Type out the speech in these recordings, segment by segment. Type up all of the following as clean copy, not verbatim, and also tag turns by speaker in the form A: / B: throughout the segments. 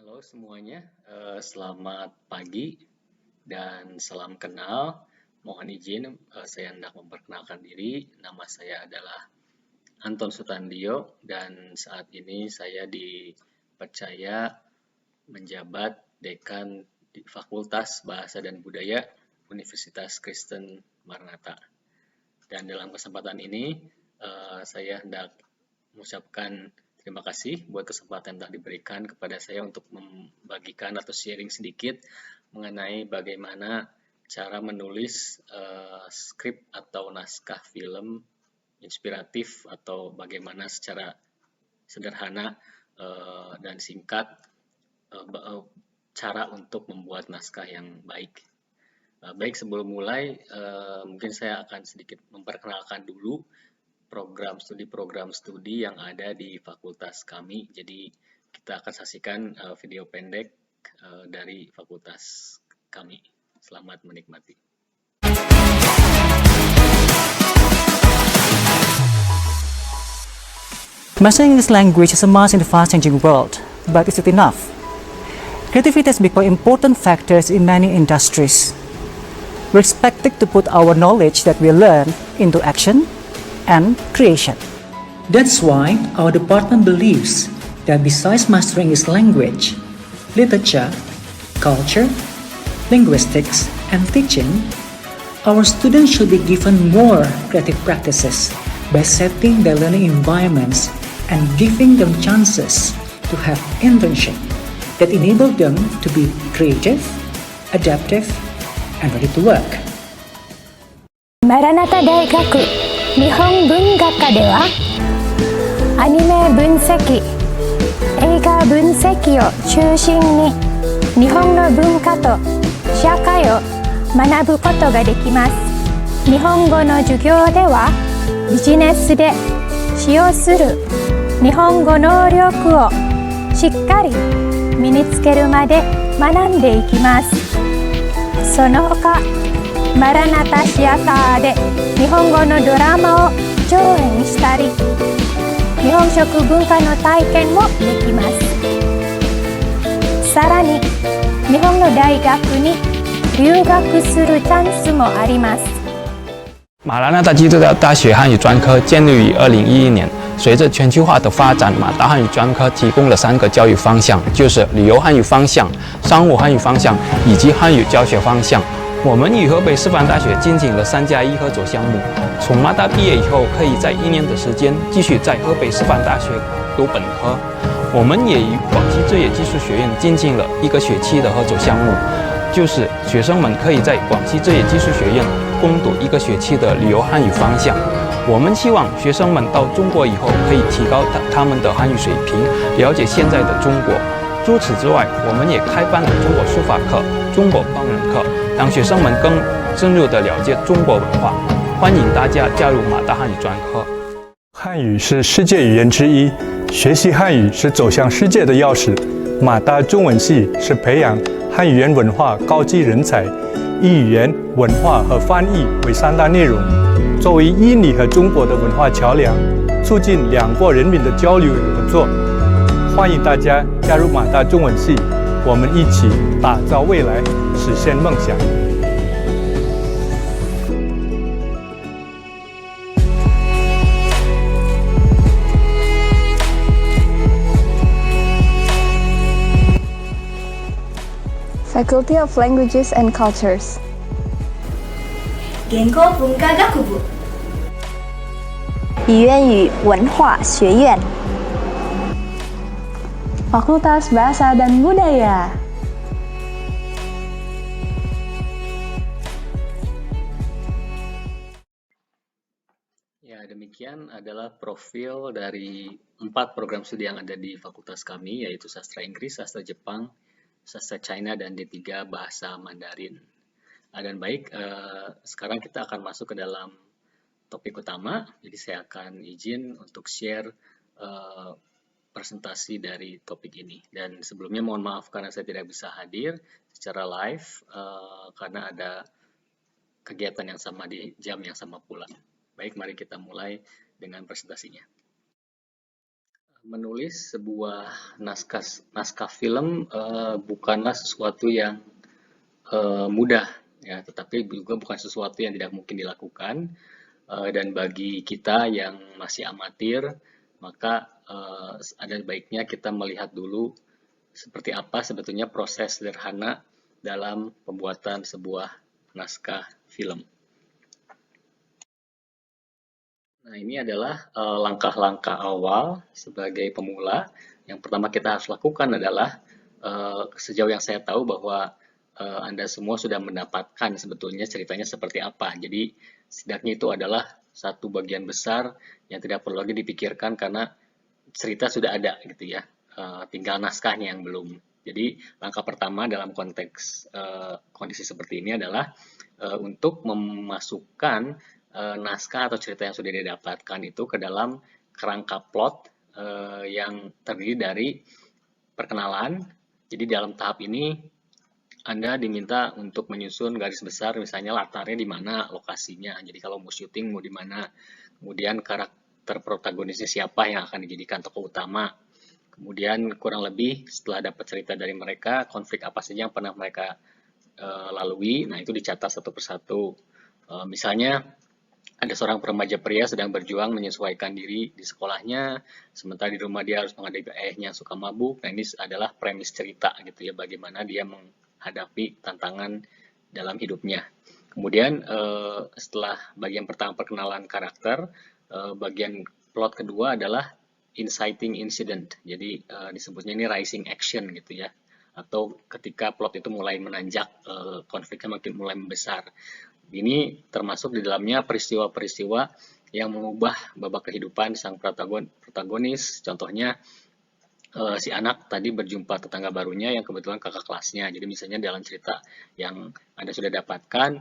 A: Halo semuanya, selamat pagi dan salam kenal. Mohon izin, saya hendak memperkenalkan diri. Nama saya adalah Anton Sutandio dan saat ini saya dipercaya menjabat Dekan di Fakultas Bahasa dan Budaya Universitas Kristen Maranatha. Dan dalam kesempatan ini, saya hendak mengucapkan terima kasih buat kesempatan yang telah diberikan kepada saya untuk membagikan atau sharing sedikit mengenai bagaimana cara menulis skrip atau naskah film inspiratif atau bagaimana secara sederhana dan singkat cara untuk membuat naskah yang baik. Baik, sebelum mulai mungkin saya akan sedikit memperkenalkan dulu program studi yang ada di fakultas kami. Jadi kita akan saksikan video pendek dari fakultas kami. Selamat menikmati.
B: Mastering English language is a must in the fast-changing world, but is it enough? Creativity has become important factors in many industries. We're expected to put our knowledge that we learn into action and creation. That's why our department believes that besides mastering English language, literature, culture, linguistics, and teaching, our students should be given more creative practices by setting their learning environments and giving them chances to have internship that enable them to be creative, adaptive, and ready to work.
C: Maranatha 大学日本文学科ではアニメ分析、映画分析を中心に日本の文化と社会を学ぶことができます。日本語の授業ではビジネスで使用する日本語能力をしっかり身につけるまで学んでいきます。その他マラナタシアターで日本語のドラマを上演したり日本食文化の体験もできます。さらに日本の大学に留学するチャンスもあります。
D: 马拉纳大基督教大学汉语专科建立于2011年。随着全球化的发展，马大汉语专科提供了3个教育方向，就是旅游汉语方向、商务汉语方向以及汉语教学方向。我们与河北师范大学进行了3+1合作项目。从马大毕业以后，可以在1年的时间继续在河北师范大学读本科。我们也与广西制业技术学院进行了1个学期的合作项目，就是学生们可以在广西制业技术学院攻读1个学期的旅游汉语方向。我们希望学生们到中国以后可以提高他们的汉语水平，了解现在的中国。除此之外，我们也开办了中国书法课、中国烹饪课，让学生们更深入地了解中国文化。欢迎大家加入马大汉语专科。
E: 汉语是世界语言之一，学习汉语是走向世界的钥匙。马大中文系是培养汉语言文化高级人才，以语言、文化和翻译为3大内容。作为印尼和中国的文化桥梁，促进2国人民的交流与合作。欢迎大家加入马大中文系，我们一起打造未来，实现梦想。
F: Faculty of Languages and Cultures
G: 言語文化学部
F: 语言与文化学院 Fakultas Bahasa dan Budaya
A: Ya, demikian adalah profil dari 4 program studi yang ada di fakultas kami, yaitu Sastra Inggris, Sastra Jepang, Sastra China, dan D3 Bahasa Mandarin. Dan baik, sekarang kita akan masuk ke dalam topik utama. Jadi saya akan izin untuk share presentasi dari topik ini. Dan sebelumnya mohon maaf karena saya tidak bisa hadir secara live karena ada kegiatan yang sama di jam yang sama pula. Baik, mari kita mulai dengan presentasinya. Menulis sebuah naskah film bukanlah sesuatu yang mudah ya, tetapi juga bukan sesuatu yang tidak mungkin dilakukan. Dan bagi kita yang masih amatir, maka ada baiknya kita melihat dulu seperti apa sebetulnya proses sederhana dalam pembuatan sebuah naskah film. Nah, ini adalah langkah-langkah awal sebagai pemula. Yang pertama kita harus lakukan adalah sejauh yang saya tahu bahwa Anda semua sudah mendapatkan sebetulnya ceritanya seperti apa. Jadi setidaknya itu adalah satu bagian besar yang tidak perlu lagi dipikirkan karena cerita sudah ada gitu ya. Tinggal naskahnya yang belum. Jadi langkah pertama dalam konteks kondisi seperti ini adalah untuk memasukkan naskah atau cerita yang sudah didapatkan itu ke dalam kerangka plot yang terdiri dari perkenalan. Jadi dalam tahap ini Anda diminta untuk menyusun garis besar, misalnya latarnya di mana, lokasinya. Jadi kalau mau syuting mau di mana, kemudian karakter protagonisnya siapa yang akan dijadikan tokoh utama. Kemudian kurang lebih setelah dapat cerita dari mereka, konflik apa saja yang pernah mereka lalui, nah itu dicatat satu persatu. Misalnya ada seorang remaja pria sedang berjuang menyesuaikan diri di sekolahnya, sementara di rumah dia harus menghadapi ayahnya yang suka mabuk. Nah, ini adalah premis cerita gitu ya, bagaimana dia menghadapi tantangan dalam hidupnya. Kemudian setelah bagian pertama perkenalan karakter, bagian plot kedua adalah inciting incident. Jadi disebutnya ini rising action gitu ya. Atau ketika plot itu mulai menanjak, konfliknya makin mulai membesar. Ini termasuk di dalamnya peristiwa-peristiwa yang mengubah babak kehidupan sang protagonis. Contohnya si anak tadi berjumpa tetangga barunya yang kebetulan kakak kelasnya. Jadi misalnya dalam cerita yang Anda sudah dapatkan,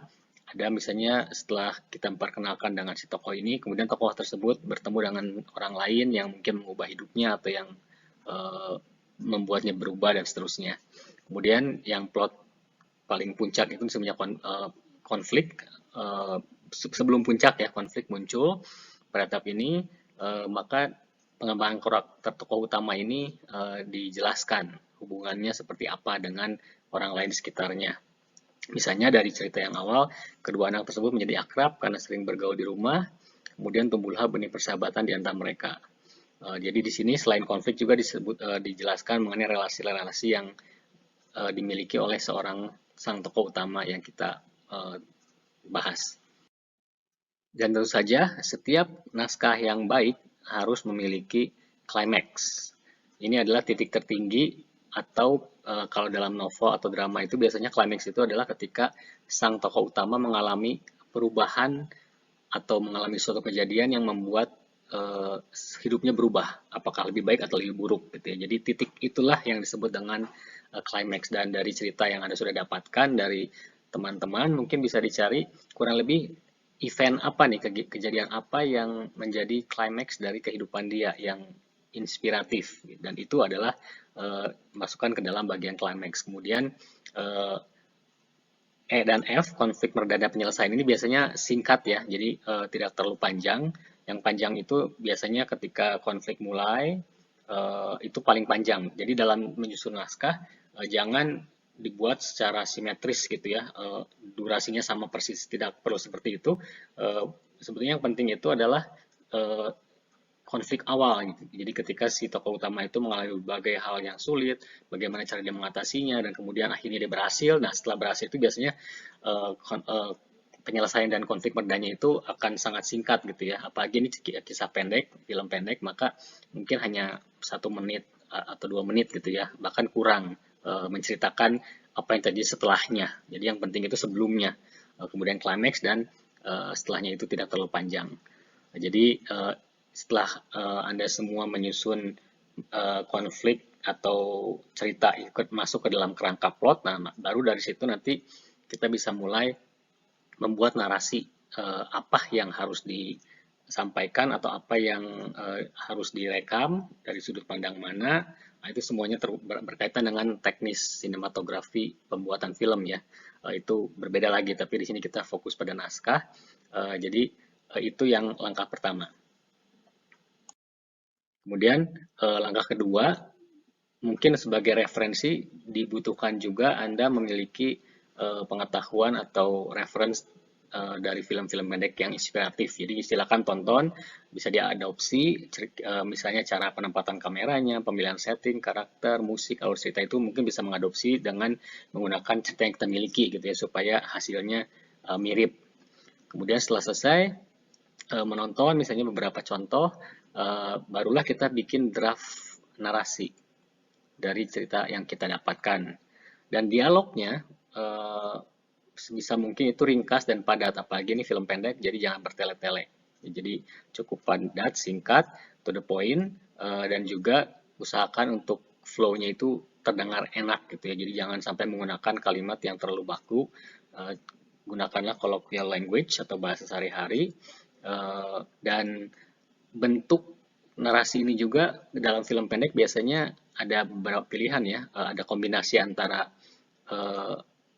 A: ada misalnya setelah kita memperkenalkan dengan si tokoh ini, kemudian tokoh tersebut bertemu dengan orang lain yang mungkin mengubah hidupnya atau yang membuatnya berubah dan seterusnya. Kemudian yang plot paling puncak itu misalnya konflik, sebelum puncak ya konflik muncul pada tahap ini, maka pengembangan karakter tokoh utama ini dijelaskan hubungannya seperti apa dengan orang lain di sekitarnya. Misalnya dari cerita yang awal, kedua anak tersebut menjadi akrab karena sering bergaul di rumah, kemudian tumbuhlah benih persahabatan di antara mereka. Jadi di sini selain konflik juga dijelaskan mengenai relasi-relasi yang dimiliki oleh sang tokoh utama yang kita bahas. Dan tentu saja setiap naskah yang baik harus memiliki klimaks. Ini adalah titik tertinggi atau kalau dalam novel atau drama itu biasanya klimaks itu adalah ketika sang tokoh utama mengalami perubahan atau mengalami suatu kejadian yang membuat hidupnya berubah, apakah lebih baik atau lebih buruk gitu ya. Jadi titik itulah yang disebut dengan klimaks. Dan dari cerita yang Anda sudah dapatkan dari teman-teman mungkin bisa dicari kurang lebih event apa nih, kejadian apa yang menjadi klimaks dari kehidupan dia yang inspiratif, dan itu adalah masukkan ke dalam bagian klimaks. Kemudian E dan F, konflik meredakan penyelesaian ini biasanya singkat ya, jadi tidak terlalu panjang. Yang panjang itu biasanya ketika konflik mulai, itu paling panjang. Jadi dalam menyusun naskah jangan dibuat secara simetris gitu ya, durasinya sama persis, tidak perlu seperti itu. Sebetulnya yang penting itu adalah konflik awal gitu. Jadi ketika si tokoh utama itu mengalami berbagai hal yang sulit, bagaimana cara dia mengatasinya, dan kemudian akhirnya dia berhasil. Nah setelah berhasil itu biasanya penyelesaian dan konflik meredanya itu akan sangat singkat gitu ya. Apalagi ini kisah pendek, film pendek, maka mungkin hanya 1 menit atau 2 menit gitu ya, bahkan kurang menceritakan apa yang terjadi setelahnya. Jadi yang penting itu sebelumnya, kemudian klimaks, dan setelahnya itu tidak terlalu panjang. Jadi setelah Anda semua menyusun konflik atau cerita ikut masuk ke dalam kerangka plot, nah baru dari situ nanti kita bisa mulai membuat narasi apa yang harus disampaikan atau apa yang harus direkam dari sudut pandang mana. Nah, itu semuanya berkaitan dengan teknis sinematografi pembuatan film ya. Itu berbeda lagi, tapi di sini kita fokus pada naskah. Jadi itu yang langkah pertama. Kemudian langkah kedua, mungkin sebagai referensi dibutuhkan juga Anda memiliki pengetahuan atau reference dari film-film pendek yang inspiratif. Jadi silakan tonton, bisa diadopsi, misalnya cara penempatan kameranya, pemilihan setting, karakter, musik, alur cerita itu mungkin bisa mengadopsi dengan menggunakan cerita yang kita miliki gitu ya, supaya hasilnya mirip. Kemudian setelah selesai menonton misalnya beberapa contoh, barulah kita bikin draft narasi dari cerita yang kita dapatkan. Dan dialognya sebisa mungkin itu ringkas dan padat, apalagi ini film pendek, jadi jangan bertele-tele. Jadi cukup padat, singkat, to the point, dan juga usahakan untuk flow-nya itu terdengar enak gitu ya. Jadi jangan sampai menggunakan kalimat yang terlalu baku. Gunakanlah colloquial language atau bahasa sehari-hari. Dan bentuk narasi ini juga dalam film pendek biasanya ada beberapa pilihan ya. Ada kombinasi antara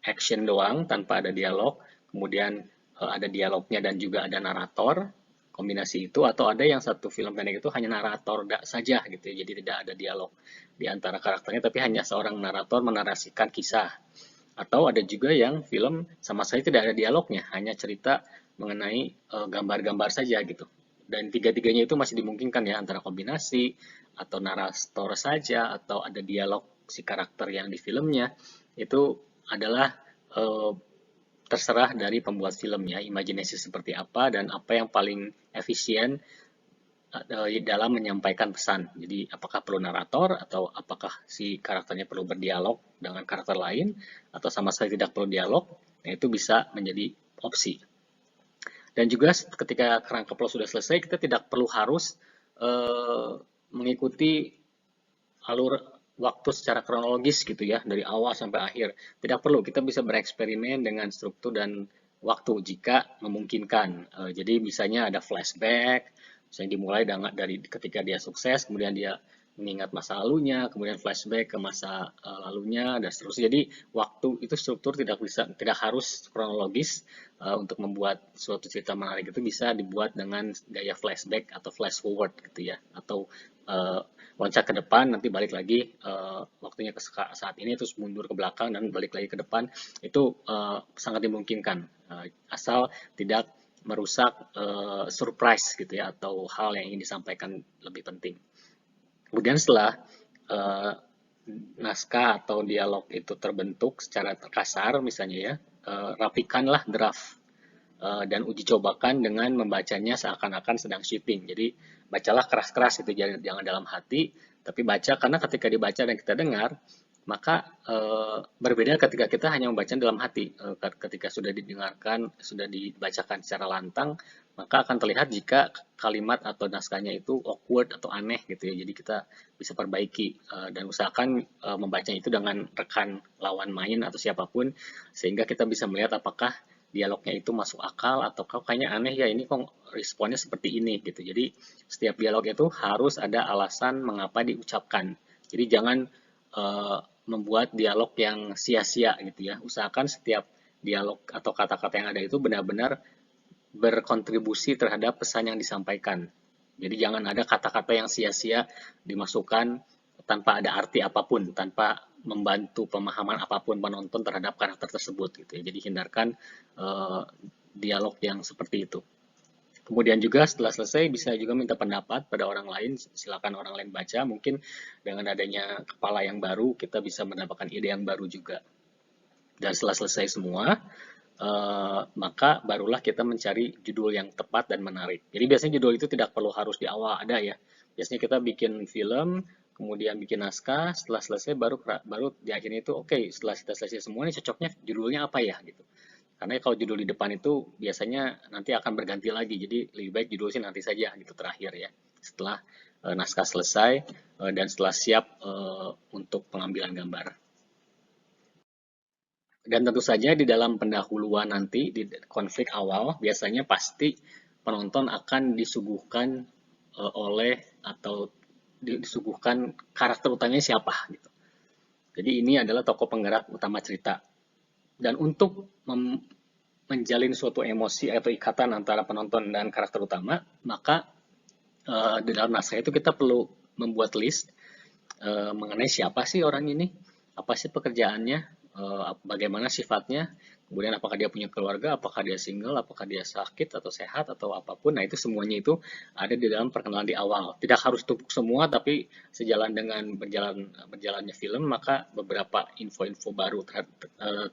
A: action doang tanpa ada dialog, kemudian ada dialognya dan juga ada narator, kombinasi itu, atau ada yang satu film pendek itu hanya narator saja gitu ya, jadi tidak ada dialog di antara karakternya, tapi hanya seorang narator menarasikan kisah. Atau ada juga yang film sama sekali tidak ada dialognya, hanya cerita mengenai gambar-gambar saja gitu. Dan tiga-tiganya itu masih dimungkinkan ya, antara kombinasi atau narator saja atau ada dialog si karakter yang di filmnya. Itu adalah terserah dari pembuat film ya, imajinasi seperti apa dan apa yang paling efisien dalam menyampaikan pesan. Jadi apakah perlu narator atau apakah si karakternya perlu berdialog dengan karakter lain atau sama sekali tidak perlu dialog, nah itu bisa menjadi opsi. Dan juga ketika kerangka plot sudah selesai, kita tidak perlu harus mengikuti alur waktu secara kronologis gitu ya, dari awal sampai akhir. Tidak perlu, kita bisa bereksperimen dengan struktur dan waktu jika memungkinkan. Jadi misalnya ada flashback, misalnya dimulai dari ketika dia sukses, kemudian dia mengingat masa lalunya, kemudian flashback ke masa lalunya, dan seterusnya. Jadi waktu itu struktur tidak harus kronologis. Untuk membuat suatu cerita menarik itu bisa dibuat dengan gaya flashback atau flash forward gitu ya, atau loncat ke depan nanti balik lagi waktunya ke saat ini, terus mundur ke belakang dan balik lagi ke depan. Itu sangat dimungkinkan asal tidak merusak surprise gitu ya, atau hal yang ingin disampaikan lebih penting. Kemudian setelah naskah atau dialog itu terbentuk secara kasar misalnya ya, rapikanlah draft dan uji cobakan dengan membacanya seakan-akan sedang syuting. Jadi bacalah keras-keras itu, jangan dalam hati, tapi baca, karena ketika dibaca dan kita dengar, maka berbeda ketika kita hanya membaca dalam hati. Ketika sudah didengarkan, sudah dibacakan secara lantang, maka akan terlihat jika kalimat atau naskahnya itu awkward atau aneh gitu ya. Jadi kita bisa perbaiki dan usahakan membacanya itu dengan rekan lawan main atau siapapun, sehingga kita bisa melihat apakah dialognya itu masuk akal atau kayaknya aneh ya, ini kok responnya seperti ini gitu. Jadi setiap dialog itu harus ada alasan mengapa diucapkan. Jadi jangan membuat dialog yang sia-sia gitu ya. Usahakan setiap dialog atau kata-kata yang ada itu benar-benar berkontribusi terhadap pesan yang disampaikan. Jadi jangan ada kata-kata yang sia-sia dimasukkan tanpa ada arti apapun, tanpa membantu pemahaman apapun penonton terhadap karakter tersebut gitu ya. Jadi hindarkan dialog yang seperti itu. Kemudian juga setelah selesai bisa juga minta pendapat pada orang lain, silakan orang lain baca. Mungkin dengan adanya kepala yang baru kita bisa mendapatkan ide yang baru juga. Dan setelah selesai semua, maka barulah kita mencari judul yang tepat dan menarik. Jadi biasanya judul itu tidak perlu harus di awal ada ya. Biasanya kita bikin film, kemudian bikin naskah, setelah selesai baru di akhirnya itu oke, setelah kita selesai semua ini cocoknya judulnya apa ya gitu. Karena kalau judul di depan itu biasanya nanti akan berganti lagi, jadi lebih baik judul sih nanti saja gitu terakhir ya. Setelah naskah selesai dan setelah siap untuk pengambilan gambar. Dan tentu saja di dalam pendahuluan nanti, di konflik awal, biasanya pasti penonton akan disuguhkan atau disuguhkan karakter utamanya siapa gitu. Jadi ini adalah tokoh penggerak utama cerita. Dan untuk menjalin suatu emosi atau ikatan antara penonton dan karakter utama, maka di dalam naskah itu kita perlu membuat list mengenai siapa sih orang ini, apa sih pekerjaannya, bagaimana sifatnya, kemudian apakah dia punya keluarga, apakah dia single, apakah dia sakit atau sehat atau apapun. Nah, itu semuanya itu ada di dalam perkenalan di awal. Tidak harus tumpuk semua, tapi sejalan dengan berjalannya film, maka beberapa info-info baru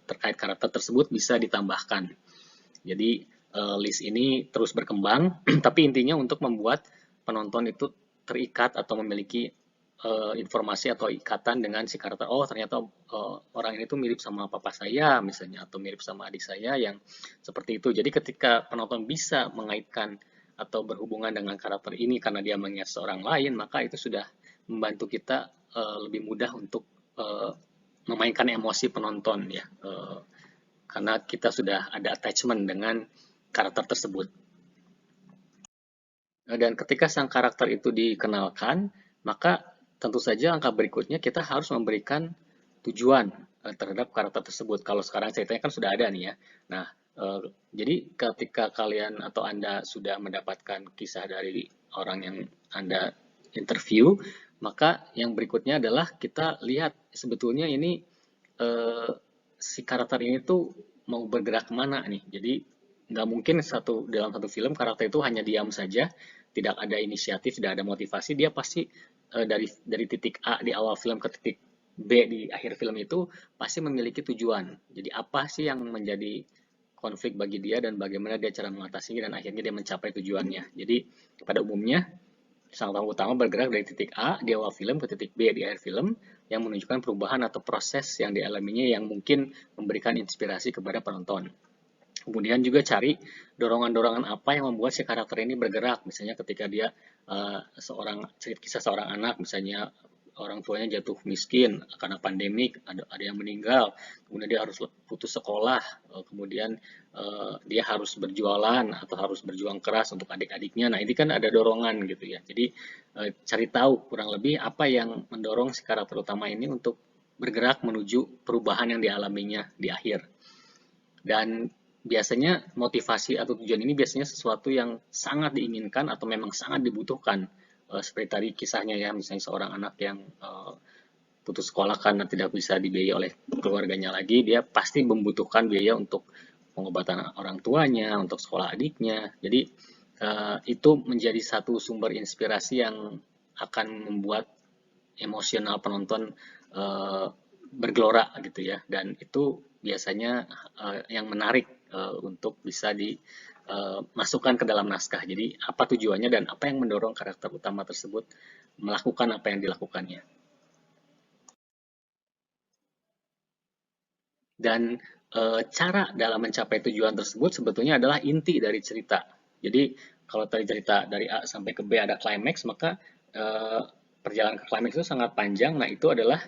A: terkait karakter tersebut bisa ditambahkan. Jadi list ini terus berkembang, tapi intinya untuk membuat penonton itu terikat atau memiliki informasi atau ikatan dengan si karakter. Oh, ternyata orang ini tuh mirip sama papa saya misalnya, atau mirip sama adik saya yang seperti itu. Jadi ketika penonton bisa mengaitkan atau berhubungan dengan karakter ini karena dia mengingat seorang lain, maka itu sudah membantu kita lebih mudah untuk memainkan emosi penonton ya. Karena kita sudah ada attachment dengan karakter tersebut. Dan ketika sang karakter itu dikenalkan, maka tentu saja angka berikutnya kita harus memberikan tujuan terhadap karakter tersebut. Kalau sekarang ceritanya kan sudah ada nih ya. Nah, jadi ketika kalian atau Anda sudah mendapatkan kisah dari orang yang Anda interview, maka yang berikutnya adalah kita lihat sebetulnya ini si karakter ini tuh mau bergerak kemana nih. Jadi nggak mungkin dalam satu film karakter itu hanya diam saja, tidak ada inisiatif, tidak ada motivasi. Dia pasti dari titik A di awal film ke titik B di akhir film itu pasti memiliki tujuan. Jadi apa sih yang menjadi konflik bagi dia dan bagaimana dia cara mengatasinya dan akhirnya dia mencapai tujuannya. Jadi pada umumnya sang tokoh utama bergerak dari titik A di awal film ke titik B di akhir film yang menunjukkan perubahan atau proses yang dialaminya yang mungkin memberikan inspirasi kepada penonton. Kemudian juga cari dorongan-dorongan apa yang membuat si karakter ini bergerak. Misalnya ketika dia kisah seorang anak, misalnya orang tuanya jatuh miskin karena pandemik, ada yang meninggal, kemudian dia harus putus sekolah, kemudian dia harus berjualan atau harus berjuang keras untuk adik-adiknya. Nah, ini kan ada dorongan gitu ya. Jadi cari tahu kurang lebih apa yang mendorong si karakter utama ini untuk bergerak menuju perubahan yang dialaminya di akhir. Dan biasanya motivasi atau tujuan ini biasanya sesuatu yang sangat diinginkan atau memang sangat dibutuhkan. Seperti tadi kisahnya ya, misalnya seorang anak yang putus sekolah karena tidak bisa dibiayai oleh keluarganya lagi, dia pasti membutuhkan biaya untuk pengobatan orang tuanya, untuk sekolah adiknya. Jadi itu menjadi satu sumber inspirasi yang akan membuat emosional penonton bergelora gitu ya. Dan itu biasanya yang menarik untuk bisa dimasukkan ke dalam naskah. Jadi apa tujuannya dan apa yang mendorong karakter utama tersebut melakukan apa yang dilakukannya. Dan cara dalam mencapai tujuan tersebut sebetulnya adalah inti dari cerita. Jadi kalau tadi cerita dari A sampai ke B ada klimaks, maka perjalanan ke klimaks itu sangat panjang. Nah, itu adalah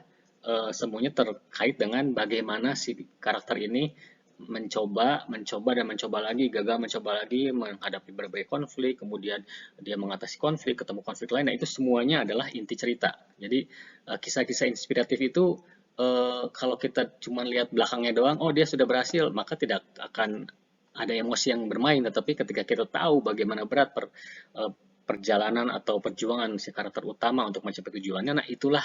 A: semuanya terkait dengan bagaimana si karakter ini mencoba lagi, gagal mencoba lagi menghadapi berbagai konflik, kemudian dia mengatasi konflik, ketemu konflik lain. Nah, itu semuanya adalah inti cerita. Jadi kisah-kisah inspiratif itu kalau kita cuma lihat belakangnya doang, oh dia sudah berhasil, maka tidak akan ada emosi yang bermain. Tetapi ketika kita tahu bagaimana berat perjalanan atau perjuangan si karakter utama untuk mencapai tujuannya, nah itulah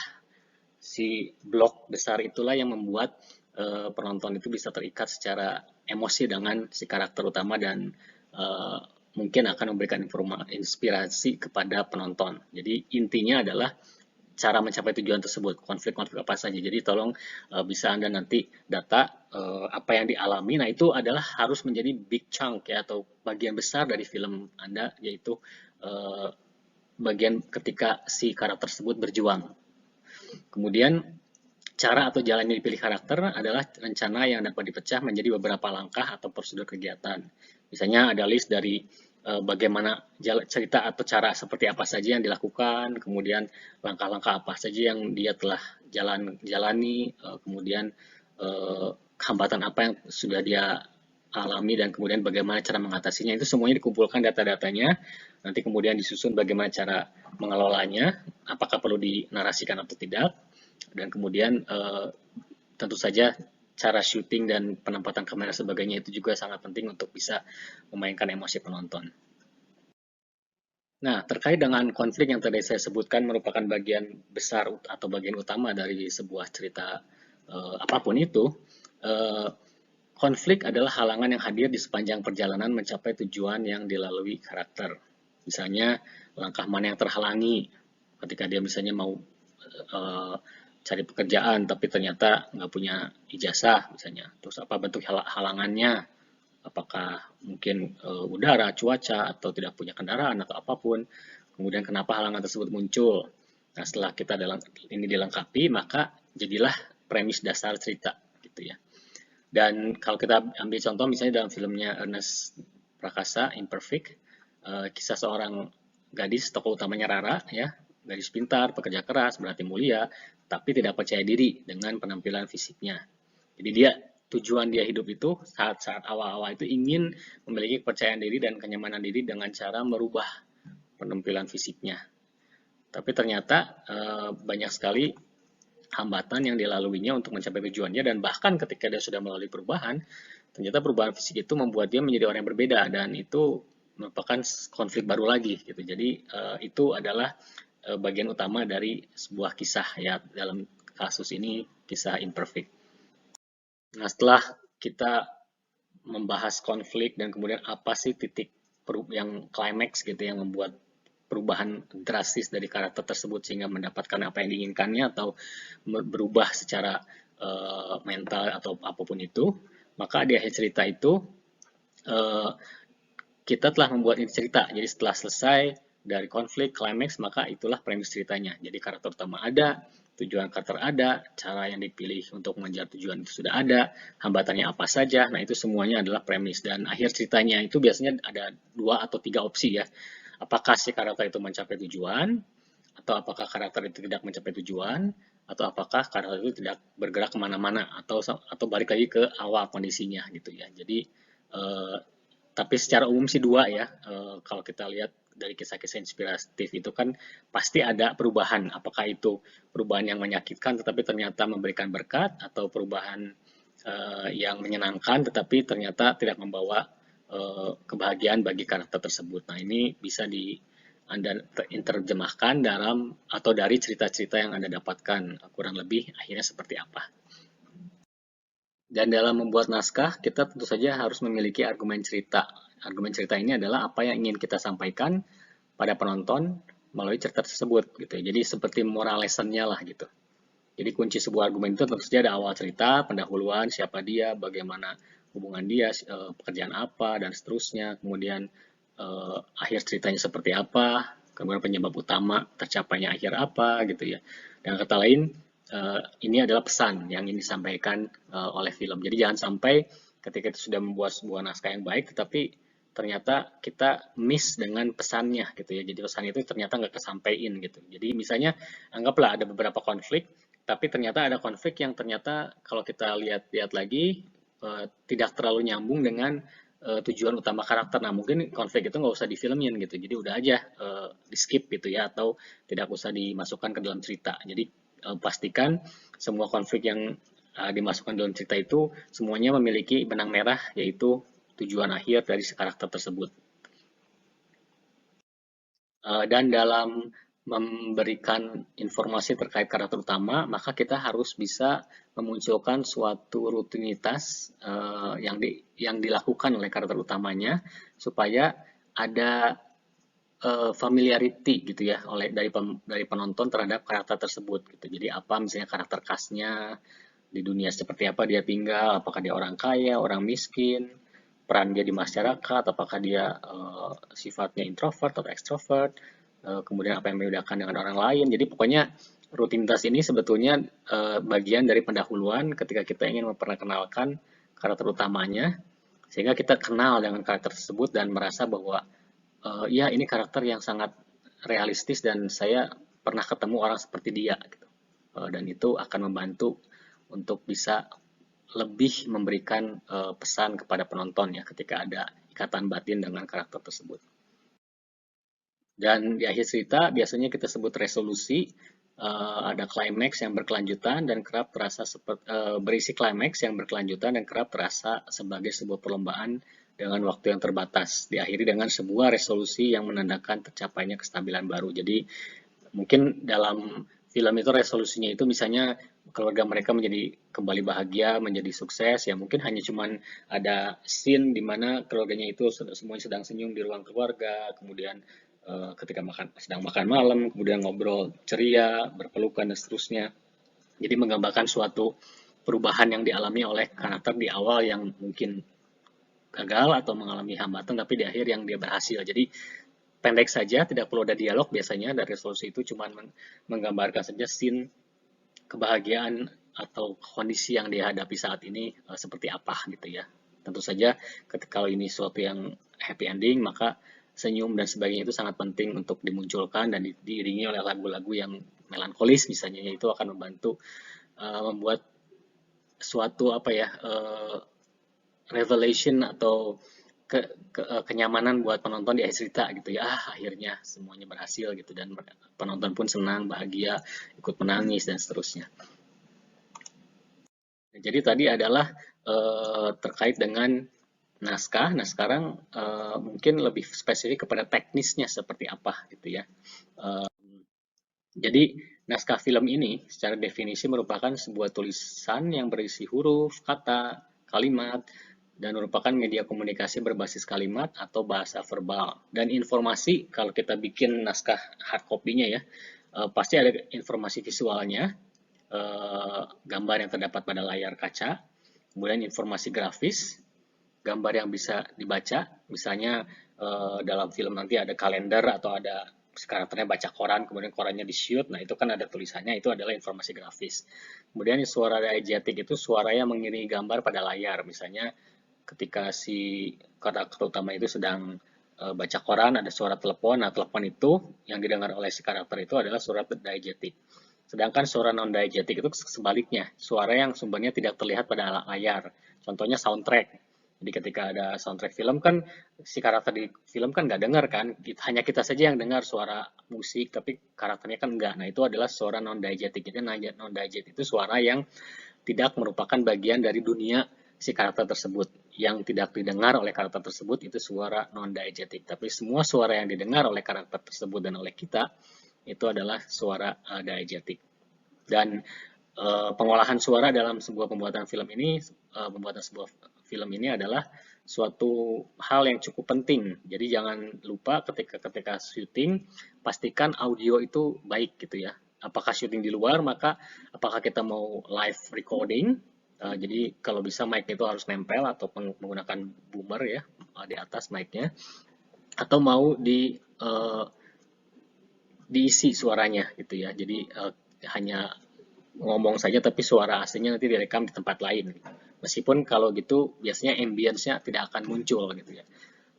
A: si blok besar itulah yang membuat penonton itu bisa terikat secara emosi dengan si karakter utama dan mungkin akan memberikan inspirasi kepada penonton. Jadi intinya adalah cara mencapai tujuan tersebut, konflik-konflik apa saja. Jadi tolong bisa Anda nanti data apa yang dialami. Nah, itu adalah harus menjadi big chunk ya, atau bagian besar dari film Anda, yaitu bagian ketika si karakter tersebut berjuang. Kemudian cara atau jalan yang dipilih karakter adalah rencana yang dapat dipecah menjadi beberapa langkah atau prosedur kegiatan. Misalnya ada list dari bagaimana cerita atau cara seperti apa saja yang dilakukan, kemudian langkah-langkah apa saja yang dia telah jalani, kemudian hambatan apa yang sudah dia alami, dan kemudian bagaimana cara mengatasinya. Itu semuanya dikumpulkan data-datanya, nanti kemudian disusun bagaimana cara mengelolanya, apakah perlu dinarasikan atau tidak, dan kemudian tentu saja cara syuting dan penempatan kamera sebagainya itu juga sangat penting untuk bisa memainkan emosi penonton. Nah, terkait dengan konflik yang tadi saya sebutkan merupakan bagian besar atau bagian utama dari sebuah cerita apapun itu, konflik adalah halangan yang hadir di sepanjang perjalanan mencapai tujuan yang dilalui karakter. Misalnya, langkah mana yang terhalangi ketika dia misalnya mau cari pekerjaan tapi ternyata nggak punya ijazah misalnya. Terus apa bentuk halangannya? Apakah mungkin udara, cuaca, atau tidak punya kendaraan atau apapun. Kemudian kenapa halangan tersebut muncul. Nah, setelah kita ini dilengkapi, maka jadilah premis dasar cerita gitu ya. Dan kalau kita ambil contoh misalnya dalam filmnya Ernest Prakasa, Imperfect, kisah seorang gadis, tokoh utamanya Rara ya, gadis pintar, pekerja keras, berarti mulia, tapi tidak percaya diri dengan penampilan fisiknya. Jadi tujuan dia hidup itu saat-saat awal-awal itu ingin memiliki kepercayaan diri dan kenyamanan diri dengan cara merubah penampilan fisiknya. Tapi ternyata banyak sekali hambatan yang dilaluinya untuk mencapai tujuannya, dan bahkan ketika dia sudah melalui perubahan, ternyata perubahan fisik itu membuat dia menjadi orang yang berbeda, dan itu merupakan konflik baru lagi gitu. Jadi itu adalah bagian utama dari sebuah kisah ya, dalam kasus ini kisah Imperfect. Nah, setelah kita membahas konflik dan kemudian apa sih titik yang klimaks gitu yang membuat perubahan drastis dari karakter tersebut sehingga mendapatkan apa yang diinginkannya atau berubah secara mental atau apapun itu, maka di akhir cerita itu kita telah membuat ini cerita. Jadi setelah selesai dari konflik klimaks, maka itulah premis ceritanya. Jadi karakter utama ada, tujuan karakter ada, cara yang dipilih untuk mengejar tujuan itu sudah ada, hambatannya apa saja. Nah, itu semuanya adalah premis, dan akhir ceritanya itu biasanya ada 2 atau 3 opsi ya. Apakah si karakter itu mencapai tujuan, atau apakah karakter itu tidak mencapai tujuan, atau apakah karakter itu tidak bergerak kemana-mana, atau balik lagi ke awal kondisinya gitu ya. Jadi tapi secara umum sih 2 ya. Kalau kita lihat dari kisah-kisah inspiratif itu kan pasti ada perubahan, apakah itu perubahan yang menyakitkan tetapi ternyata memberikan berkat, atau perubahan yang menyenangkan tetapi ternyata tidak membawa kebahagiaan bagi karakter tersebut. Nah, ini bisa Anda terjemahkan dalam atau dari cerita-cerita yang Anda dapatkan, kurang lebih akhirnya seperti apa. Dan dalam membuat naskah, kita tentu saja harus memiliki argumen cerita. Argumen cerita ini adalah apa yang ingin kita sampaikan pada penonton melalui cerita tersebut gitu. Jadi seperti moral lesson-nya lah gitu. Jadi kunci sebuah argumen itu tentu saja ada awal cerita, pendahuluan, siapa dia, bagaimana hubungan dia, pekerjaan apa, dan seterusnya. Kemudian akhir ceritanya seperti apa, kemudian penyebab utama tercapainya akhir apa gitu ya. Dan kata lain, ini adalah pesan yang ingin disampaikan oleh film. Jadi jangan sampai ketika itu sudah membuat sebuah naskah yang baik, tetapi ternyata kita miss dengan pesannya gitu ya. Jadi pesan itu ternyata nggak kesampaiin gitu. Jadi misalnya anggaplah ada beberapa konflik, tapi ternyata ada konflik yang ternyata kalau kita lihat lagi tidak terlalu nyambung dengan tujuan utama karakter. Nah, mungkin konflik itu nggak usah difilmin gitu. Jadi udah aja di skip gitu ya, atau tidak usah dimasukkan ke dalam cerita. Jadi pastikan semua konflik yang dimasukkan dalam cerita itu semuanya memiliki benang merah, yaitu tujuan akhir dari karakter tersebut. Dan dalam memberikan informasi terkait karakter utama, maka kita harus bisa memunculkan suatu rutinitas yang dilakukan oleh karakter utamanya supaya ada familiarity gitu ya dari penonton terhadap karakter tersebut gitu. Jadi apa misalnya karakter khasnya di dunia, seperti apa dia tinggal, apakah dia orang kaya, orang miskin, peran dia di masyarakat, apakah dia sifatnya introvert atau extrovert, kemudian apa yang membedakan dengan orang lain. Jadi pokoknya rutinitas ini sebetulnya bagian dari pendahuluan ketika kita ingin memperkenalkan karakter utamanya, sehingga kita kenal dengan karakter tersebut dan merasa bahwa ya ini karakter yang sangat realistis dan saya pernah ketemu orang seperti dia gitu. Dan itu akan membantu untuk bisa lebih memberikan pesan kepada penonton ya ketika ada ikatan batin dengan karakter tersebut. Dan di akhir cerita biasanya kita sebut resolusi, ada klimaks yang berkelanjutan dan kerap terasa berisi klimaks yang berkelanjutan dan kerap terasa sebagai sebuah perlombaan dengan waktu yang terbatas, diakhiri dengan sebuah resolusi yang menandakan tercapainya kestabilan baru. Jadi mungkin dalam film itu resolusinya itu misalnya keluarga mereka menjadi kembali bahagia, menjadi sukses, ya mungkin hanya cuman ada scene di mana keluarganya itu semuanya sedang senyum di ruang keluarga, kemudian ketika sedang makan malam, kemudian ngobrol ceria, berpelukan dan seterusnya. Jadi menggambarkan suatu perubahan yang dialami oleh karakter di awal yang mungkin gagal atau mengalami hambatan, tapi di akhir yang dia berhasil. Jadi pendek saja, tidak perlu ada dialog biasanya, dari resolusi itu cuma menggambarkan saja scene kebahagiaan atau kondisi yang dihadapi saat ini seperti apa gitu ya. Tentu saja kalau ini suatu yang happy ending, maka senyum dan sebagainya itu sangat penting untuk dimunculkan dan diiringi oleh lagu-lagu yang melankolis misalnya, itu akan membantu membuat suatu revelation atau kenyamanan buat penonton di akhir cerita gitu ya. Akhirnya semuanya berhasil gitu, dan penonton pun senang, bahagia, ikut menangis dan seterusnya. Jadi tadi adalah terkait dengan naskah. Nah sekarang mungkin lebih spesifik kepada teknisnya seperti apa gitu ya. Jadi naskah film ini secara definisi merupakan sebuah tulisan yang berisi huruf, kata, kalimat, dan merupakan media komunikasi berbasis kalimat atau bahasa verbal. Dan informasi, kalau kita bikin naskah hard copy-nya ya, pasti ada informasi visualnya, gambar yang terdapat pada layar kaca, kemudian informasi grafis, gambar yang bisa dibaca, misalnya dalam film nanti ada kalender atau ada karakternya baca koran, kemudian korannya di-shoot, nah itu kan ada tulisannya, itu adalah informasi grafis. Kemudian suara diegetik itu suara yang mengiringi gambar pada layar, misalnya ketika si karakter utama itu sedang baca koran, ada suara telepon, nah telepon itu yang didengar oleh si karakter itu adalah suara diegetik. Sedangkan suara non-diegetik itu sebaliknya, suara yang sumbernya tidak terlihat pada layar, contohnya soundtrack. Jadi ketika ada soundtrack film kan, si karakter di film kan nggak dengar kan, hanya kita saja yang dengar suara musik, tapi karakternya kan nggak. Nah itu adalah suara non-diegetik. Jadi non-diegetik itu suara yang tidak merupakan bagian dari dunia si karakter tersebut. Yang tidak didengar oleh karakter tersebut itu suara non-diegetik. Tapi semua suara yang didengar oleh karakter tersebut dan oleh kita, itu adalah suara diegetik. Dan pengolahan suara dalam sebuah pembuatan film ini, adalah suatu hal yang cukup penting. Jadi jangan lupa ketika syuting, pastikan audio itu baik gitu ya. Apakah syuting di luar, maka apakah kita mau live recording, jadi kalau bisa mic itu harus nempel atau menggunakan boomer ya di atas mic-nya, atau mau diisi suaranya gitu ya. Jadi hanya ngomong saja tapi suara aslinya nanti direkam di tempat lain. Meskipun kalau gitu biasanya ambience-nya tidak akan muncul gitu ya.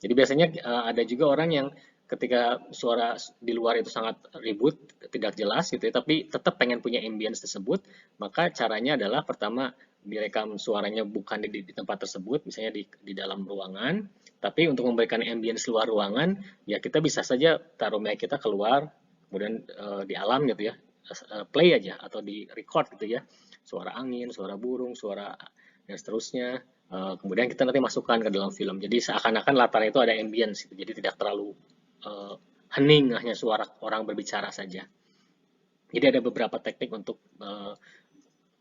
A: Jadi biasanya ada juga orang yang ketika suara di luar itu sangat ribut, tidak jelas gitu ya, tapi tetap pengen punya ambience tersebut, maka caranya adalah pertama direkam suaranya bukan di tempat tersebut, misalnya di dalam ruangan, tapi untuk memberikan ambience luar ruangan, ya kita bisa saja taruh mic kita keluar, kemudian di alam gitu ya, play aja atau di record gitu ya, suara angin, suara burung, suara dan seterusnya. Kemudian kita nanti masukkan ke dalam film. Jadi seakan-akan latarnya itu ada ambience gitu. Jadi tidak terlalu hening, hanya suara orang berbicara saja. Jadi ada beberapa teknik untuk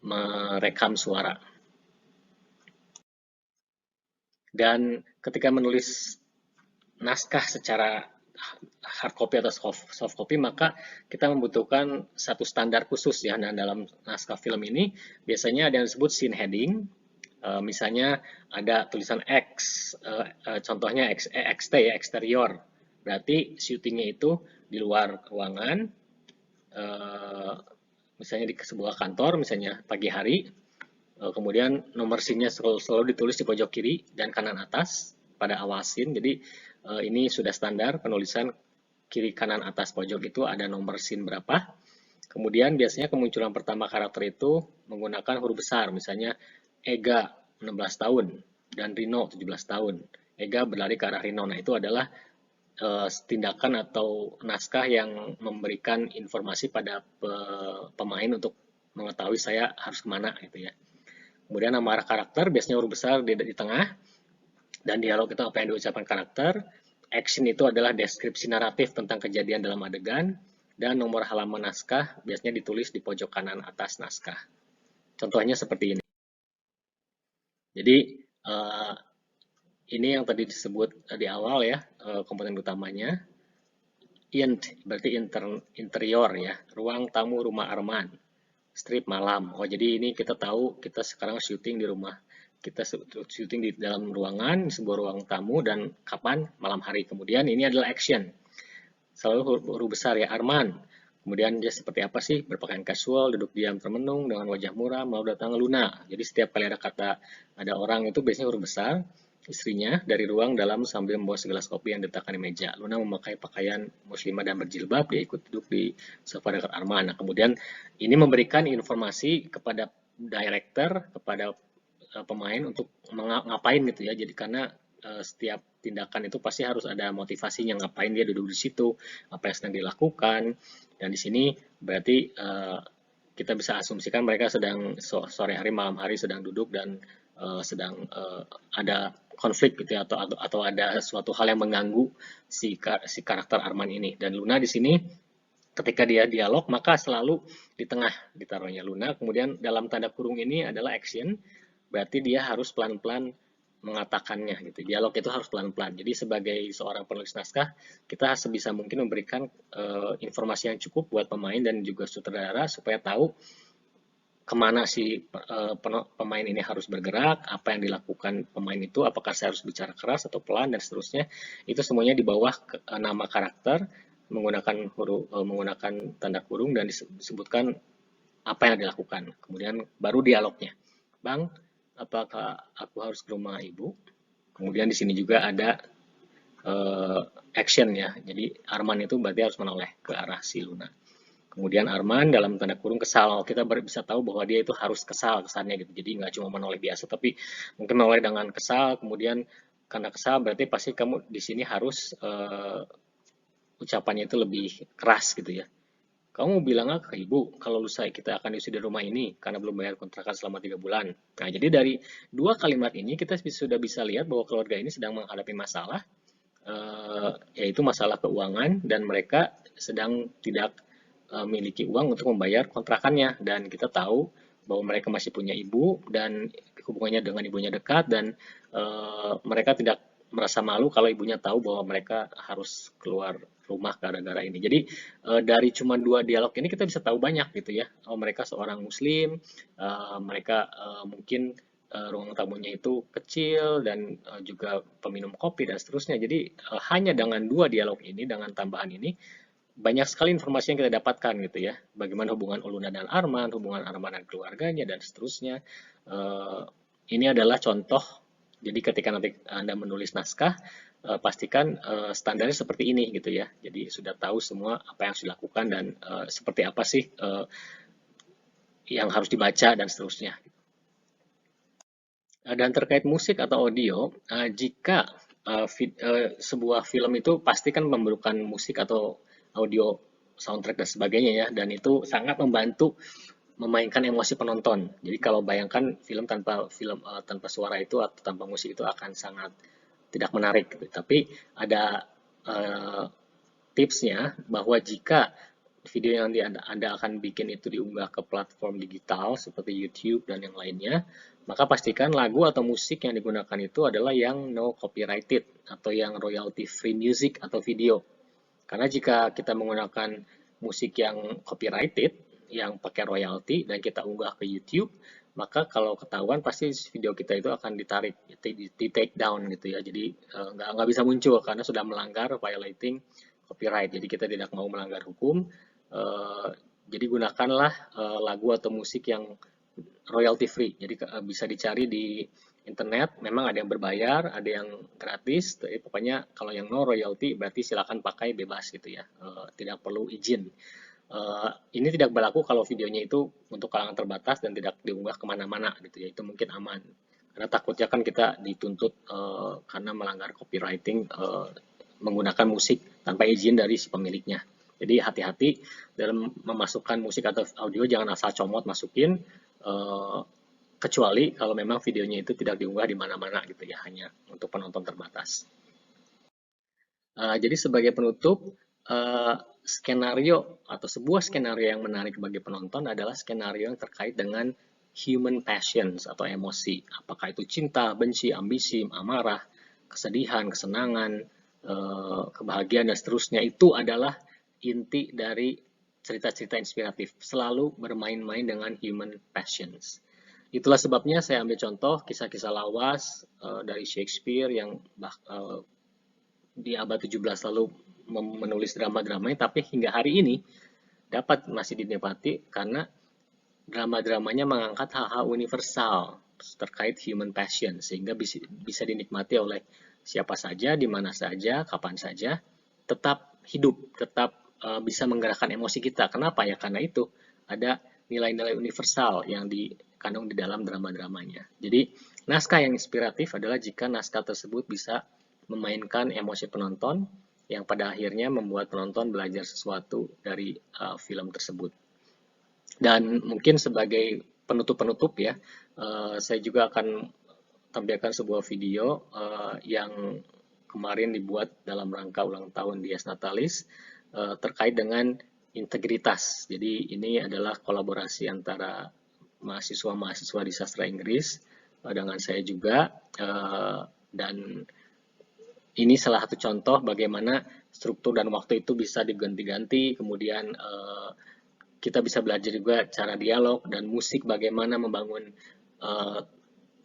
A: merekam suara. Dan ketika menulis naskah secara hard copy atau soft copy, maka kita membutuhkan satu standar khusus ya. Nah, dalam naskah film ini biasanya ada yang disebut scene heading. Misalnya ada tulisan X, contohnya XT ya, eksterior. Berarti syutingnya itu di luar ruangan, misalnya di sebuah kantor, misalnya pagi hari. Kemudian nomor scene-nya selalu ditulis di pojok kiri dan kanan atas pada awal scene. Jadi ini sudah standar penulisan kiri kanan atas pojok itu ada nomor scene berapa. Kemudian biasanya kemunculan pertama karakter itu menggunakan huruf besar, misalnya Ega 16 tahun dan Rino 17 tahun. Ega berlari ke arah Rino. Nah itu adalah tindakan atau naskah yang memberikan informasi pada pemain untuk mengetahui saya harus kemana gitu ya. Kemudian nama karakter biasanya huruf besar di tengah. Dan dialog itu apa yang diucapkan karakter. Action itu adalah deskripsi naratif tentang kejadian dalam adegan. Dan nomor halaman naskah biasanya ditulis di pojok kanan atas naskah. Contohnya seperti ini. Jadi ini yang tadi disebut di awal ya, komponen utamanya. Int berarti interior ya, ruang tamu rumah Arman. Strip malam. Oh, jadi ini kita tahu kita sekarang syuting di rumah. Kita syuting di dalam ruangan, sebuah ruang tamu, dan kapan? Malam hari. Kemudian ini adalah action. Selalu huruf besar ya, Arman. Kemudian dia seperti apa sih? Berpakaian casual, duduk diam termenung, dengan wajah muram, mau datang Luna. Jadi setiap kali ada orang itu biasanya huruf besar, istrinya dari ruang dalam sambil membawa segelas kopi yang diletakkan di meja. Luna memakai pakaian muslimah dan berjilbab, dia ikut duduk di sofa dekat Arman. Nah, kemudian ini memberikan informasi kepada director, kepada pemain untuk ngapain gitu ya. Jadi karena setiap tindakan itu pasti harus ada motivasinya, ngapain dia duduk di situ, apa yang sedang dilakukan. Dan di sini berarti kita bisa asumsikan mereka sedang sore hari, malam hari sedang duduk dan sedang ada konflik gitu ya, atau ada suatu hal yang mengganggu si karakter Arman ini. Dan Luna di sini ketika dia dialog maka selalu di tengah ditaruhnya Luna. Kemudian dalam tanda kurung ini adalah action, berarti dia harus pelan-pelan mengatakannya gitu. Dialog itu harus pelan-pelan. Jadi sebagai seorang penulis naskah, kita sebisa mungkin memberikan informasi yang cukup buat pemain dan juga sutradara supaya tahu kemana si pemain ini harus bergerak, apa yang dilakukan pemain itu, apakah saya harus bicara keras atau pelan dan seterusnya. Itu semuanya di bawah nama karakter menggunakan tanda kurung dan disebutkan apa yang dilakukan. Kemudian baru dialognya. Bang, apakah aku harus ke rumah ibu? Kemudian di sini juga ada action ya. Jadi Arman itu berarti harus menoleh ke arah si Luna. Kemudian Arman dalam tanda kurung kesal. Kita bisa tahu bahwa dia itu harus kesal kesannya gitu. Jadi nggak cuma menoleh biasa, tapi mungkin menoleh dengan kesal. Kemudian karena kesal berarti pasti kamu di sini harus ucapannya itu lebih keras gitu ya. Kamu bilang ke ibu kalau lusa kita akan diusir dari rumah ini karena belum bayar kontrakan selama 3 bulan. Nah, jadi dari dua kalimat ini kita sudah bisa lihat bahwa keluarga ini sedang menghadapi masalah, yaitu masalah keuangan, dan mereka sedang tidak memiliki uang untuk membayar kontrakannya. Dan kita tahu bahwa mereka masih punya ibu dan hubungannya dengan ibunya dekat, dan mereka tidak merasa malu kalau ibunya tahu bahwa mereka harus keluar rumah gara-gara ini. Jadi dari cuma 2 dialog ini kita bisa tahu banyak gitu ya. Oh, mereka seorang muslim, mereka mungkin ruang tamunya itu kecil dan juga peminum kopi dan seterusnya. Jadi hanya dengan 2 dialog ini, dengan tambahan ini, banyak sekali informasi yang kita dapatkan gitu ya. Bagaimana hubungan Luna dan Arman, hubungan Arman dan keluarganya dan seterusnya. Ini adalah contoh. Jadi ketika nanti Anda menulis naskah, pastikan standarnya seperti ini gitu ya. Jadi sudah tahu semua apa yang harus dilakukan dan seperti apa sih yang harus dibaca dan seterusnya. Dan terkait musik atau audio, jika sebuah film itu pasti kan memerlukan musik atau audio, soundtrack dan sebagainya ya, dan itu sangat membantu memainkan emosi penonton. Jadi kalau bayangkan film tanpa suara itu atau tanpa musik itu akan sangat tidak menarik gitu. Tapi ada tipsnya bahwa jika video yang Anda akan bikin itu diunggah ke platform digital seperti YouTube dan yang lainnya, maka pastikan lagu atau musik yang digunakan itu adalah yang no copyrighted atau yang royalty free music atau video. Karena jika kita menggunakan musik yang copyrighted, yang pakai royalty, dan kita unggah ke YouTube, maka kalau ketahuan pasti video kita itu akan ditarik, di take down gitu ya. Jadi nggak bisa muncul karena sudah melanggar, violating copyright. Jadi kita tidak mau melanggar hukum. Jadi gunakanlah lagu atau musik yang royalty free. Jadi bisa dicari di internet. Memang ada yang berbayar, ada yang gratis. Tapi pokoknya kalau yang no royalty berarti silakan pakai bebas gitu ya. Tidak perlu izin. Ini tidak berlaku kalau videonya itu untuk kalangan terbatas dan tidak diunggah kemana-mana gitu ya. Itu mungkin aman. Karena takutnya kan kita dituntut karena melanggar copywriting menggunakan musik tanpa izin dari si pemiliknya. Jadi hati-hati dalam memasukkan musik atau audio, jangan asal comot masukin. kecuali kalau memang videonya itu tidak diunggah di mana-mana gitu ya, hanya untuk penonton terbatas. Jadi sebagai penutup, skenario atau sebuah skenario yang menarik bagi penonton adalah skenario yang terkait dengan human passions atau emosi. Apakah itu cinta, benci, ambisi, amarah, kesedihan, kesenangan, kebahagiaan, dan seterusnya. Itu adalah inti dari cerita-cerita inspiratif. Selalu bermain-main dengan human passions. Itulah sebabnya saya ambil contoh kisah-kisah lawas dari Shakespeare yang di abad 17 lalu menulis drama-dramanya, tapi hingga hari ini dapat masih dinikmati karena drama-dramanya mengangkat hal-hal universal terkait human passion, sehingga bisa dinikmati oleh siapa saja, di mana saja, kapan saja, tetap hidup, tetap bisa menggerakkan emosi kita. Kenapa ya? Karena itu ada nilai-nilai universal yang dikandung di dalam drama-dramanya. Jadi naskah yang inspiratif adalah jika naskah tersebut bisa memainkan emosi penonton yang pada akhirnya membuat penonton belajar sesuatu dari film tersebut. Dan mungkin sebagai penutup ya, saya juga akan tampilkan sebuah video yang kemarin dibuat dalam rangka ulang tahun Dies Natalis terkait dengan integritas. Jadi ini adalah kolaborasi antara mahasiswa-mahasiswa di sastra Inggris dengan saya juga, dan ini salah satu contoh bagaimana struktur dan waktu itu bisa diganti-ganti, kemudian kita bisa belajar juga cara dialog dan musik, bagaimana membangun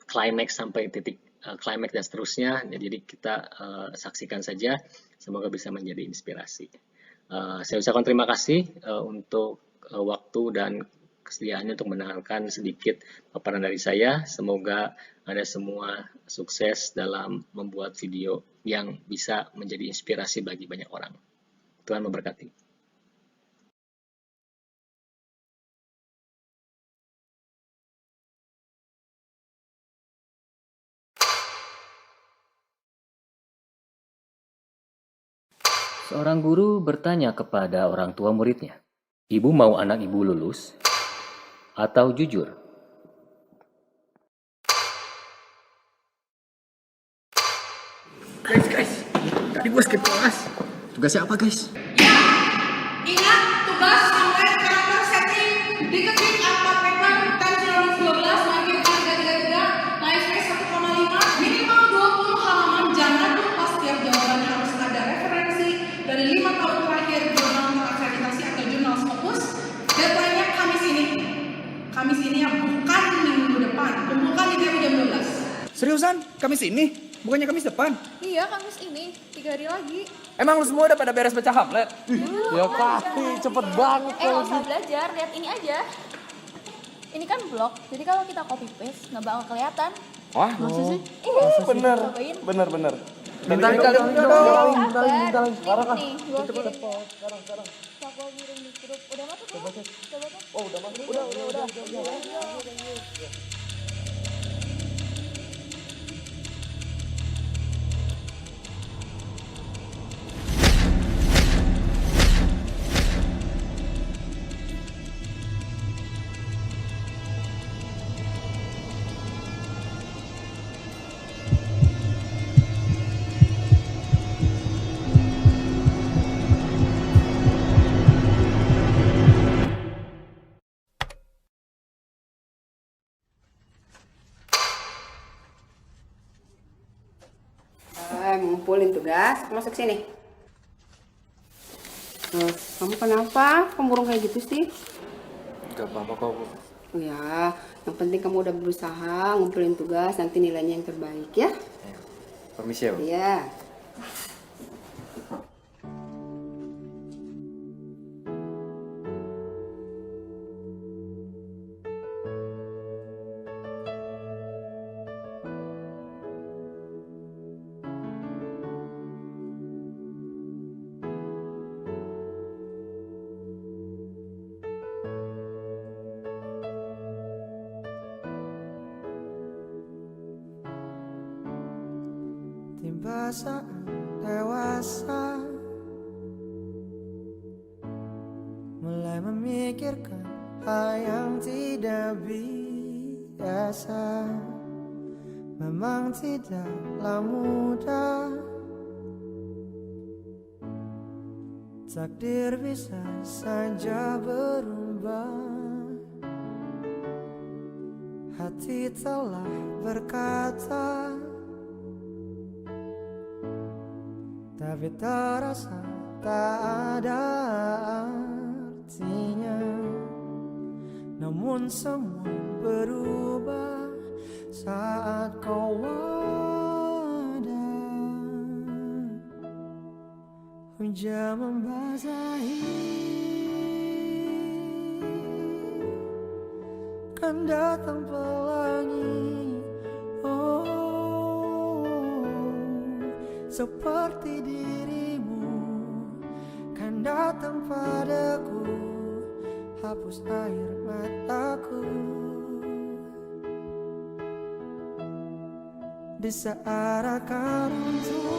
A: klimaks sampai titik klimaks dan seterusnya. Jadi kita saksikan saja, semoga bisa menjadi inspirasi. Saya ucapkan terima kasih untuk waktu dan kesediaannya untuk mendengarkan sedikit paparan dari saya. Semoga Anda semua sukses dalam membuat video yang bisa menjadi inspirasi bagi banyak orang. Tuhan memberkati.
G: Seorang guru bertanya kepada orang tua muridnya, "Ibu mau anak ibu lulus atau jujur?"
H: Guys, tadi gue skip kelas. Tugasnya apa, guys?
I: Ingat tugas sampai karakter setting diketik A4 paper time 1912 lagi 333 naik space 1,5 minimal 20 halaman. Jangan lupa setiap jawaban harus ada referensi dari 5 tahun terakhir jurnal terakreditasi atau jurnal Scopus. Deadline-nya Kamis ini ya, bukan minggu depan. Kumpulkan di jam 12.
H: Seriusan? Kamis ini? Bukannya Kamis depan?
J: Iya, Kamis ini. 3 hari lagi.
H: Emang lu semua udah pada beres baca Hamlet?
J: Ya pasti, cepet banget. Nggak usah belajar, lihat ini aja. Ini kan blog, jadi kalau kita copy paste nggak bakal kelihatan.
H: Wah,
J: masa sih? Iya,
H: bener.
J: cobain.
H: Bener. Bintangin kalian dong.
J: Bintangin. Nih, gua kirim. Sekarang. Gua kirim di grup. Udah masuk belum? Coba cek.
H: Oh, udah masuk. Udah.
K: Ngumpulin tugas, masuk sini. Kamu kenapa? Kamu burung kayak gitu sih?
H: Gak apa-apa kok, Bu.
K: Ya, yang penting kamu udah berusaha ngumpulin tugas, nanti nilainya yang terbaik ya.
H: Permisi ya, Bu.
K: Iya.
L: Tiba saat dewasa, mulai memikirkan hal yang tidak biasa. biasa. Memang tidaklah mudah, takdir bisa saja berubah. Hati telah berkata, tapi terasa tak ada artinya. Namun semua berubah saat kau ada. Hujan membasahi, kan datang pelangi. Oh, seperti dirimu kan datang padaku, hapus air mataku di saat akan runtuh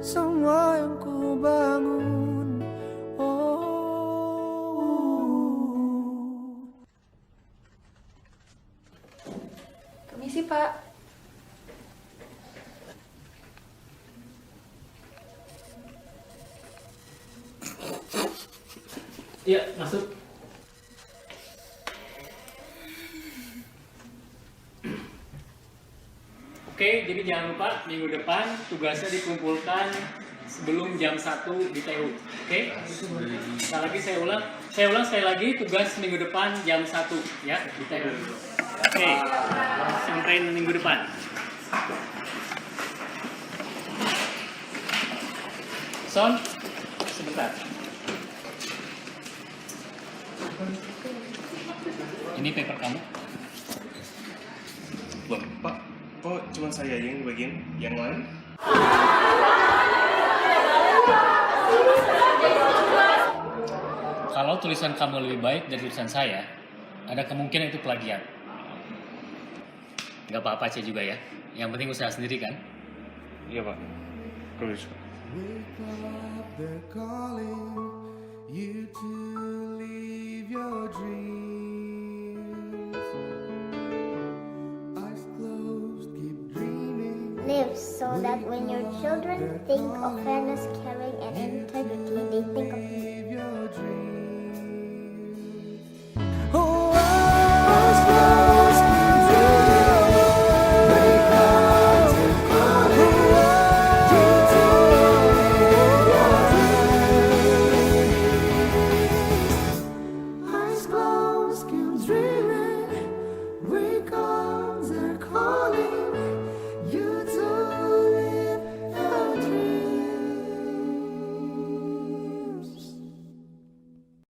L: semua yang ku bangun.
J: Permisi, Pak.
G: Iya, masuk. Oke, jadi jangan lupa minggu depan tugasnya dikumpulkan sebelum jam 1 di TU. Oke? Sekali lagi saya ulang sekali lagi, tugas minggu depan jam 1 ya di TU. Oke, sampai minggu depan. Son, sebentar. Ini paper kamu.
M: Loh, Pak, kok cuma saya yang bagian yang lain?
G: Kalau tulisan kamu lebih baik dari tulisan saya, ada kemungkinan itu plagiat. Gak apa-apa aja juga ya. Yang penting usaha sendiri kan?
M: Iya, Pak. Terus.
L: Wake up, they're calling you to leave your dreams. Eyes closed, keep dreaming.
N: Live so that when your children think of fairness, caring, and integrity, they think of